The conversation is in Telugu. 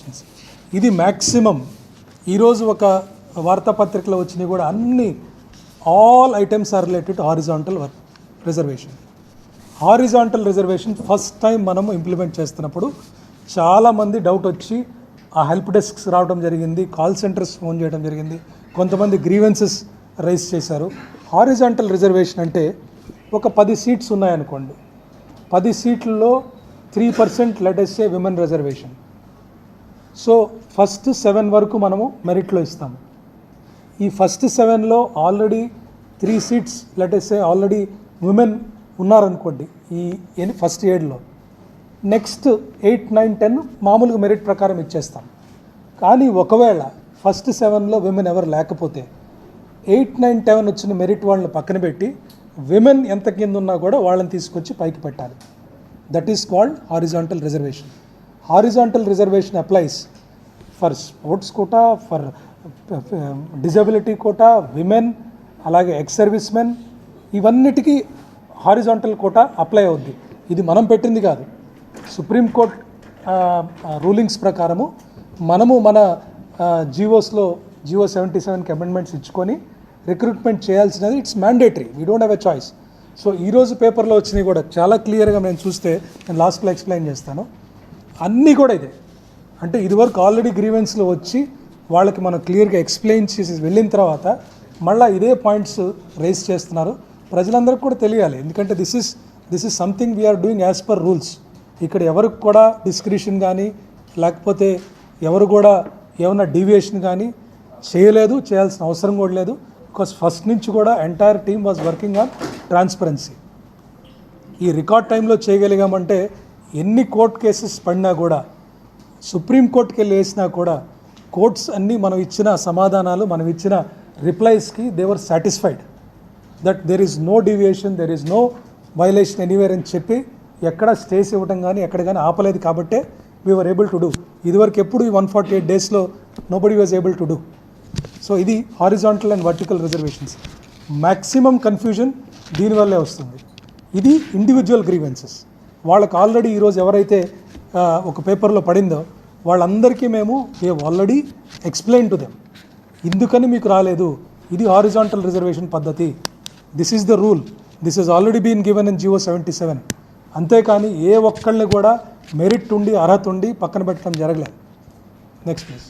రిజర్వేషన్స్. ఇది మ్యాక్సిమం ఈరోజు ఒక వార్తాపత్రికలో వచ్చినవి కూడా అన్ని all items are related to horizontal reservation. Horizontal reservation first time మనము ఇంప్లిమెంట్ చేస్తున్నప్పుడు చాలామంది డౌట్ వచ్చి ఆ హెల్ప్ డెస్క్స్ రావడం జరిగింది, కాల్ సెంటర్స్ ఫోన్ చేయడం జరిగింది, కొంతమంది గ్రీవెన్సెస్ రైజ్ చేశారు. హారిజాంటల్ రిజర్వేషన్ అంటే ఒక 10 సీట్స్ ఉన్నాయనుకోండి, 10 సీట్లలో 3% let us say women reservation. So first 7 వరకు మనము మెరిట్లో ఇస్తాము. ఈ ఫస్ట్ 7లో already 3 seats let us say already women ఉన్నారనుకోండి ఈ ఫస్ట్ 7లో, నెక్స్ట్ 8, 9, 10 మామూలుగా మెరిట్ ప్రకారం ఇచ్చేస్తాం. కానీ ఒకవేళ ఫస్ట్ 7లో విమెన్ ఎవరు లేకపోతే 8, 9, 10 వచ్చిన మెరిట్ వాళ్ళని పక్కన పెట్టి విమెన్ ఎంత కింద ఉన్నా కూడా వాళ్ళని తీసుకొచ్చి పైకి పెట్టాలి. That is called horizontal reservation. Horizontal reservation applies for sports quota, for disability quota, women, అలాగే ఎక్స్ సర్వీస్ మెన్, ఇవన్నిటికీ హారిజాంటల్ కోటా అప్లై అవుద్ది. ఇది మనం పెట్టింది కాదు. సుప్రీంకోర్టు రూలింగ్స్ ప్రకారము మనము మన జియో 77కి అమెండ్మెంట్స్ ఇచ్చుకొని రిక్రూట్మెంట్ చేయాల్సినది. It's mandatory, we don't have a choice. So ఈరోజు పేపర్లో వచ్చినవి కూడా చాలా క్లియర్గా నేను చూస్తే, నేను లాస్ట్లో ఎక్స్ప్లెయిన్ చేస్తాను, అన్నీ కూడా ఇదే. అంటే ఇదివరకు ఆల్రెడీ గ్రీవెన్స్లో వచ్చి వాళ్ళకి మనం క్లియర్గా ఎక్స్ప్లెయిన్ చేసి వెళ్ళిన తర్వాత మళ్ళీ ఇదే పాయింట్స్ రైజ్ చేస్తున్నారు. ప్రజలందరికీ కూడా తెలియాలి, ఎందుకంటే this is something we are doing as per rules. ఇక్కడ ఎవరికి కూడా డిస్క్రిషన్ కానీ లేకపోతే ఎవరు కూడా ఏమైనా డీవియేషన్ కానీ చేయలేదు, చేయాల్సిన అవసరం కూడా లేదు. బికాస్ ఫస్ట్ నుంచి కూడా entire team was working on transparency. ఈ రికార్డ్ టైంలో చేయగలిగామంటే ఎన్ని కోర్ట్ కేసెస్ పడినా కూడా, సుప్రీంకోర్టుకి వెళ్ళి వేసినా కూడా కోర్ట్స్ అన్నీ మనం ఇచ్చిన సమాధానాలు, మనం ఇచ్చిన రిప్లైస్కి they were satisfied that there is no deviation, there is no violation anywhere అని చెప్పి ఎక్కడ స్టేస్ ఇవ్వడం కానీ ఎక్కడ కానీ ఆపలేదు. కాబట్టే we were able to do. ఇదివరకు ఎప్పుడు ఈ 148 డేస్లో nobody was able to do. So ఇది horizontal and vertical reservations. Maximum confusion దీనివల్లే వస్తుంది. ఇది ఇండివిజువల్ గ్రీవెన్సెస్. వాళ్ళకి ఆల్రెడీ ఈరోజు ఎవరైతే ఒక పేపర్లో పడిందో వాళ్ళందరికీ మేము ఆల్రెడీ ఎక్స్ప్లెయిన్ టు దెమ్, ఇందుకని మీకు రాలేదు, ఇది హారిజాంటల్ రిజర్వేషన్ పద్ధతి, this is the rule, this is already been given in GO 77. అంతేకాని ఏ ఒక్కళ్ళని కూడా మెరిట్ ఉండి అర్హత ఉండి పక్కన పెట్టడం జరగలేదు. Next please.